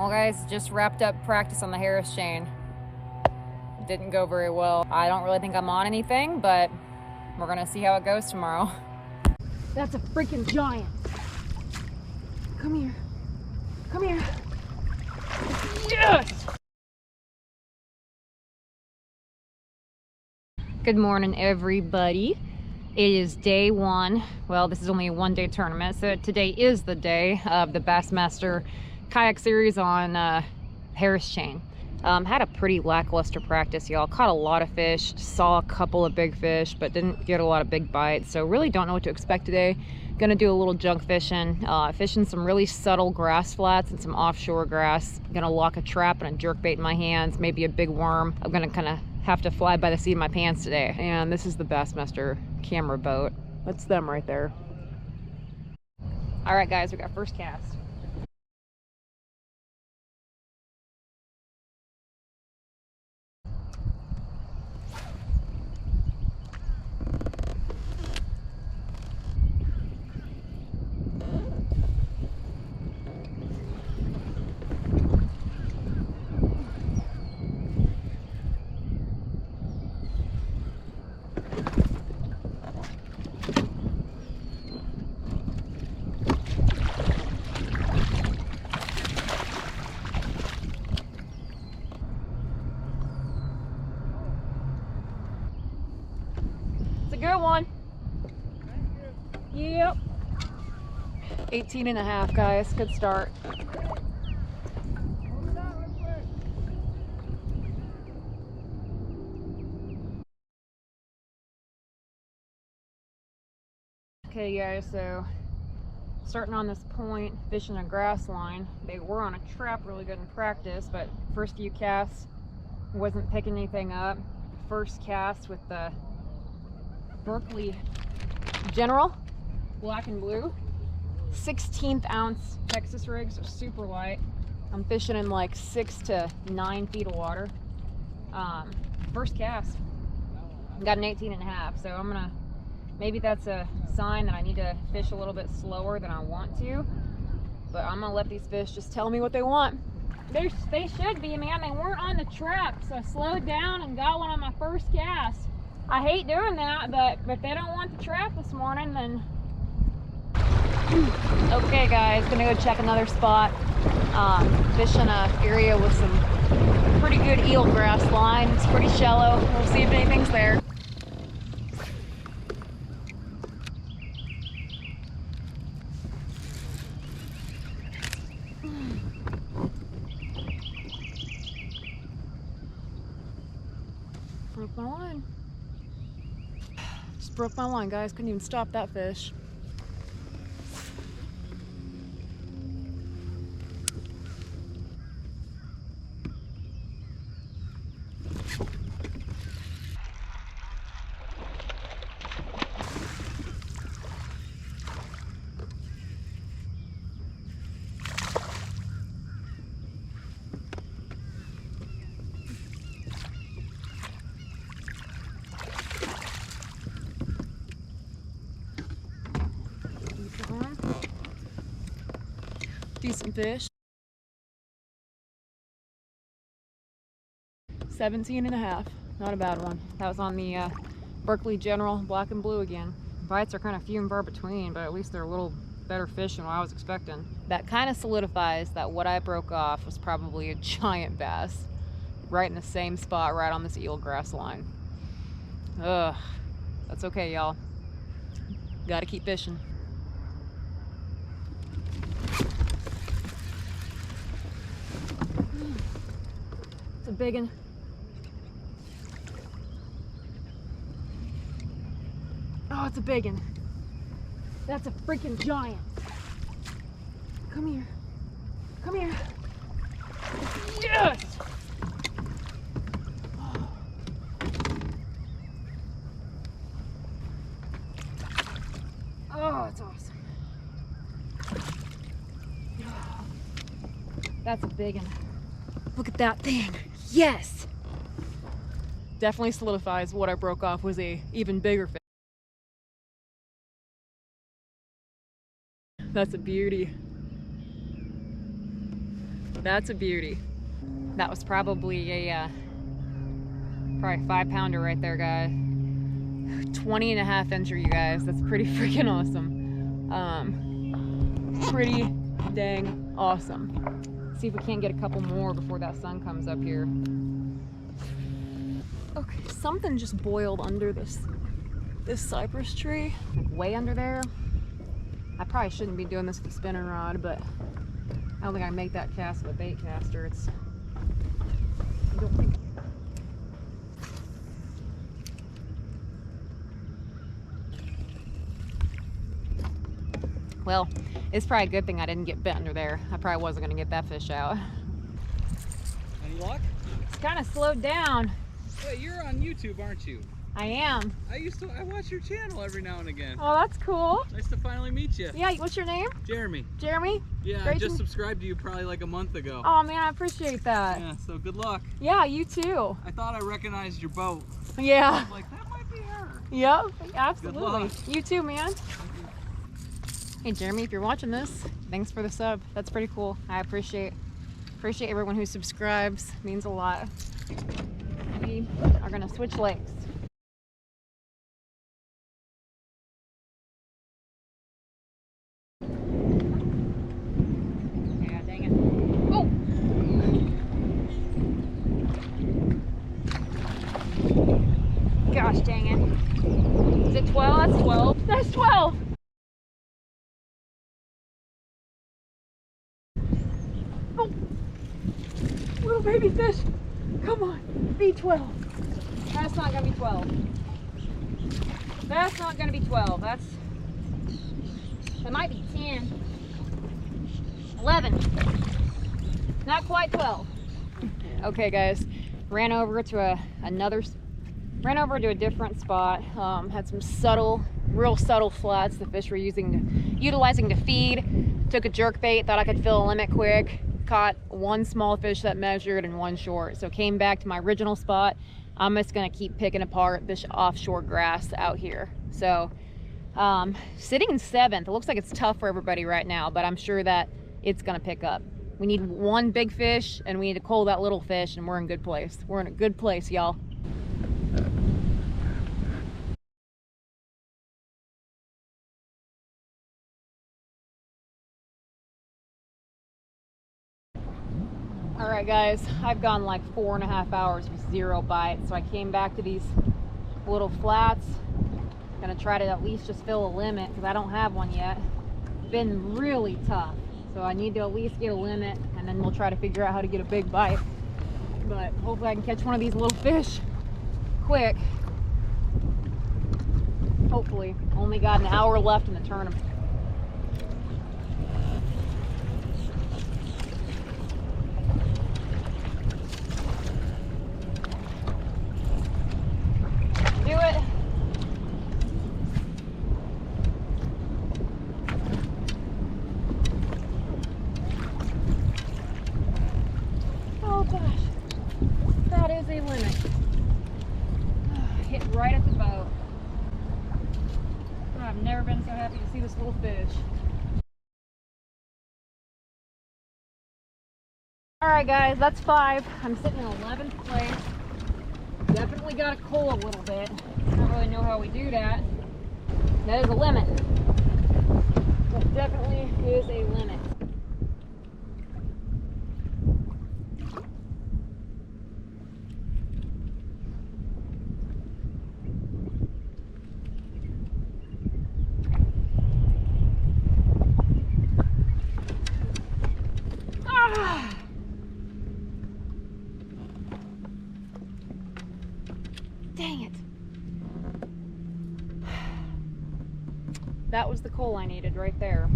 Well guys, just wrapped up practice on the Harris chain. Didn't go very well. I don't really think I'm on anything, but we're gonna see how it goes tomorrow. That's a freaking giant. Come here. Come here. Yes! Good morning, everybody. It is day one. Well, this is only a one-day tournament, so today is the day of the Bassmaster kayak series on Harris chain. Had a pretty lackluster practice, y'all. Caught a lot of fish, saw a couple of big fish, but didn't get a lot of big bites, so really don't know what to expect today. Gonna do a little junk fishing, fishing some really subtle grass flats and some offshore grass. Gonna lock a trap and a jerk bait in my hands, maybe a big worm. I'm gonna kind of have to fly by the seat of my pants today. And this is the Bassmaster camera boat. That's them right there. All right, guys, we got first cast. Good one. Yep. 18 and a half, guys. Good start. Okay, guys, so starting on this point, fishing a grass line. They were on a trap really good in practice, but first few casts wasn't picking anything up. First cast with the Berkeley General black and blue 16th ounce Texas rigs are super light. I'm fishing in like 6 to 9 feet of water. First cast got an 18 and a half, so I'm gonna, maybe that's a sign that I need to fish a little bit slower than I want to, but I'm gonna let these fish just tell me what they want. They should be, man. They weren't on the trap, so I slowed down and got one on my first cast. I hate doing that, but if they don't want the trap this morning, then... Okay, guys, gonna go check another spot. Fishing an area with some pretty good eelgrass line. It's pretty shallow. We'll see if anything's there. Broke my line. Just broke my line, guys. Couldn't even stop that fish. Decent fish. 17 and a half. Not a bad one. That was on the Berkeley General black and blue again. Bites are kind of few and far between, but at least they're a little better fish than what I was expecting. That kind of solidifies that what I broke off was probably a giant bass. Right in the same spot, right on this eelgrass line. Ugh. That's okay, y'all. Gotta keep fishing. It's a big one. Oh, it's a big one. That's a freaking giant. Come here. Come here. Yes! Oh, it's awesome. That's a big one. Look at that thing. Yes! Definitely solidifies what I broke off was a even bigger fish. That's a beauty. That's a beauty. That was probably a probably 5-pounder right there, guys. 20.5 incher, you guys. That's pretty freaking awesome. Pretty dang awesome. See if we can't get a couple more before that sun comes up here. Okay, something just boiled under this cypress tree, like way under there. I probably shouldn't be doing this with a spinning rod, but I don't think I can make that cast with a bait caster. I don't think. Well, it's probably a good thing I didn't get bit under there. I probably wasn't gonna get that fish out. Any luck? It's kind of slowed down. Yeah, you're on YouTube, aren't you? I am. I watch your channel every now and again. Oh, that's cool. Nice to finally meet you. Yeah, what's your name? Jeremy. Jeremy? Yeah, Great I just subscribed to you probably like a month ago. Oh man, I appreciate that. Yeah, so good luck. Yeah, you too. I thought I recognized your boat. Yeah. I was like, that might be her. Yep, absolutely. Good luck. You too, man. Hey Jeremy, if you're watching this, thanks for the sub. That's pretty cool. I appreciate everyone who subscribes. It means a lot. We are gonna switch legs. Yeah, dang it. Oh! Gosh dang it. Is it 12? That's 12. That's 12! Oh! Little baby fish! Come on, be 12. That's not gonna be 12. That's not gonna be 12. That might be 10. 11. Not quite 12. Okay guys, ran over to a different spot. Had some real subtle flats the fish were utilizing to feed. Took a jerk bait, thought I could fill a limit quick. Caught one small fish that measured and one short. So came back to my original spot. I'm just gonna keep picking apart this offshore grass out here. So sitting in 7th, it looks like it's tough for everybody right now, but I'm sure that it's gonna pick up. We need one big fish and we need to cull that little fish and we're in a good place. We're in a good place, y'all. All right guys, I've gone like 4.5 hours with 0 bites. So I came back to these little flats. Gonna try to at least just fill a limit because I don't have one yet. Been really tough. So I need to at least get a limit and then we'll try to figure out how to get a big bite. But hopefully I can catch one of these little fish quick. Hopefully. Only got an hour left in the tournament. Do it. Oh gosh, that is a limit. Hit right at the boat. I've never been so happy to see this little fish. Alright guys, that's 5. I'm sitting in 11th place. Definitely got to cull a little bit. I don't really know how we do that. That is a limit. That definitely is a limit. Ah! Dang it. That was the coal I needed right there.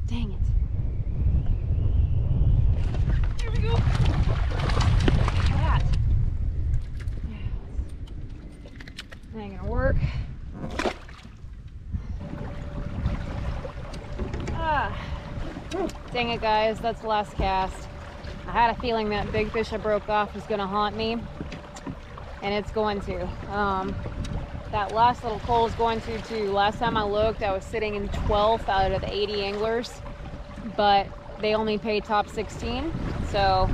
Dang it. Here we go. That. That ain't gonna work. Dang it guys, that's the last cast. I had a feeling that big fish I broke off was gonna haunt me, and it's going to. that last little Cole is going to too. Last time I looked, I was sitting in 12th out of the 80 anglers, but they only pay top 16. So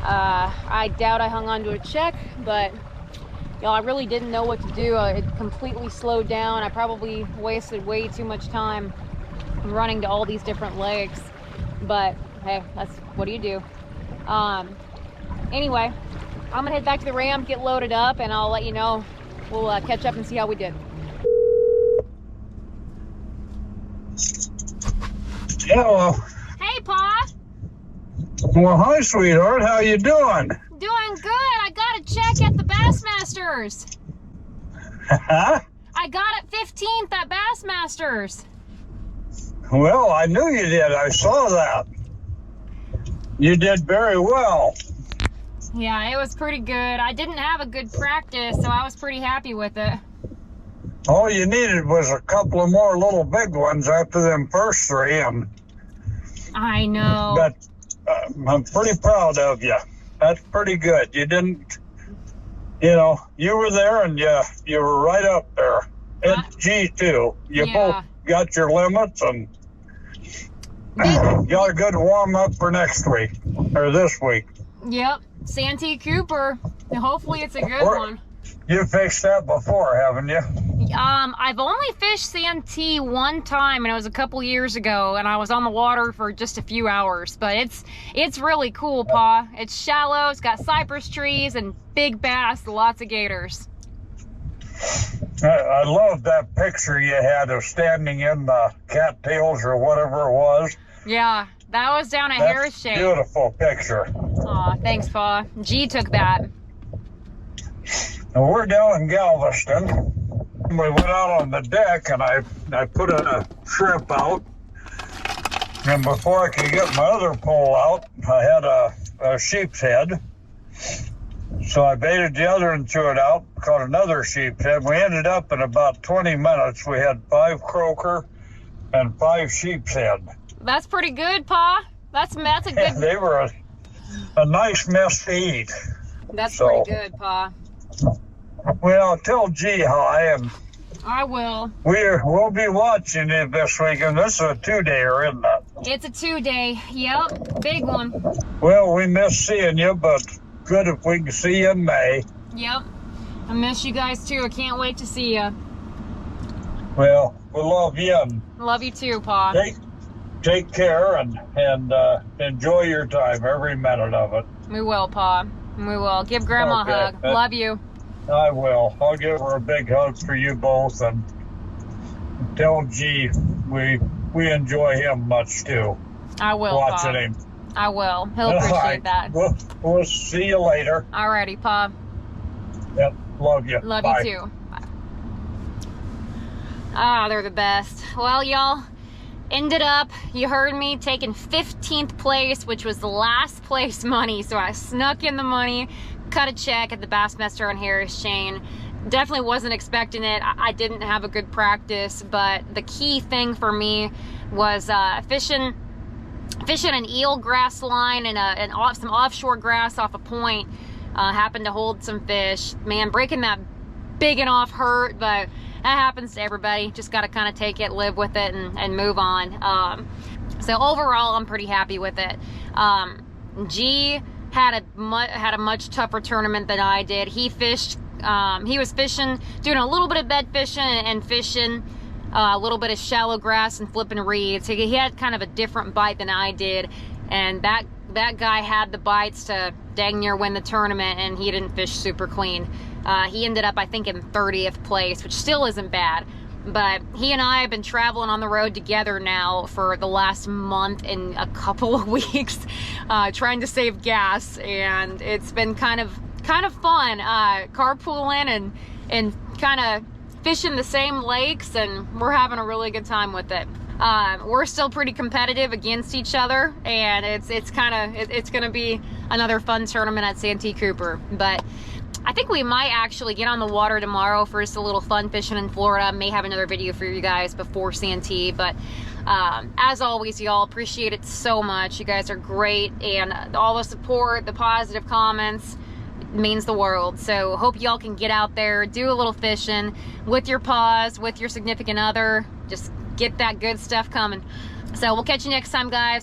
I doubt I hung on to a check, but y'all, I really didn't know what to do. It completely slowed down. I probably wasted way too much time running to all these different lakes, but hey, that's what do you do. Anyway, I'm gonna head back to the ramp, get loaded up, and I'll let you know. We'll catch up and see how we did. Hello. Hey, Pa. Well, hi, sweetheart. How you doing? Doing good. I got a check at the Bassmasters. Huh? I got it 15th at Bassmasters. Well, I knew you did. I saw that. You did very well. Yeah, it was pretty good. I didn't have a good practice, so I was pretty happy with it. All you needed was a couple of more little big ones after them first three, and I know. but I'm pretty proud of you. That's pretty good. You didn't, you were there, and you were right up there. And G too. You both got your limits, and got a good warm up for next week or this week. Yep, Santee Cooper. Hopefully it's a good one. You fished that before, haven't you? I've only fished Santee one time, and it was a couple years ago, and I was on the water for just a few hours. But it's really cool, Pa. It's shallow, it's got cypress trees and big bass, lots of gators. I love that picture you had of standing in the cattails or whatever it was. Yeah, that was down at Harris Shade. Beautiful picture. Aw, thanks, Pa. G took that. And we're down in Galveston. We went out on the deck, and I put a shrimp out. And before I could get my other pole out, I had a sheep's head. So I baited the other and threw it out, caught another sheep's head. We ended up in about 20 minutes. We had 5 croaker and 5 sheep's head. That's pretty good, Pa. That's a good. They were a nice mess to eat. That's pretty good, Pa. Well, tell G how I am. I will. We'll be watching it this weekend. This is a 2-dayer, isn't it? It's a 2-day. Yep, big one. Well, we miss seeing you, but good if we can see you in May. Yep. I miss you guys too. I can't wait to see you. Well, we love you, and love you too, Pa. Take care and enjoy your time, every minute of it. We will, Pa. We will. Give Grandma a hug. Love you. I will. I'll give her a big hug for you both, and tell G we enjoy him much too. I will, watching Pa. him. I will. He'll appreciate that. We'll see you later. Alrighty, Pa. Yep. Love you. Love Bye. you too. Bye. Ah, they're the best. Well, y'all, ended up, you heard me, taking 15th place, which was the last place money. So I snuck in the money, cut a check at the Bassmaster on Harris Chain. Definitely wasn't expecting it. I didn't have a good practice, but the key thing for me was fishing an eelgrass line and some offshore grass off a point. Happened to hold some fish. Man, breaking that big and off hurt, but that happens to everybody. Just got to kind of take it, live with it, and move on. So overall, I'm pretty happy with it. G had a much tougher tournament than I did. He fished. He was fishing, doing a little bit of bed fishing and fishing a little bit of shallow grass and flipping reeds. He had kind of a different bite than I did, and that guy had the bites to dang near win the tournament, and he didn't fish super clean. He ended up, I think, in 30th place, which still isn't bad. But he and I have been traveling on the road together now for the last month and a couple of weeks, trying to save gas, and it's been kind of fun, carpooling and kind of fishing the same lakes, and we're having a really good time with it. We're still pretty competitive against each other, and it's gonna be another fun tournament at Santee Cooper. But I think we might actually get on the water tomorrow for just a little fun fishing in Florida. May have another video for you guys before Santee, but as always, y'all, appreciate it so much. You guys are great, and all the support, the positive comments, means the world. So hope y'all can get out there, do a little fishing with your paws, with your significant other. Just get that good stuff coming. So we'll catch you next time, guys.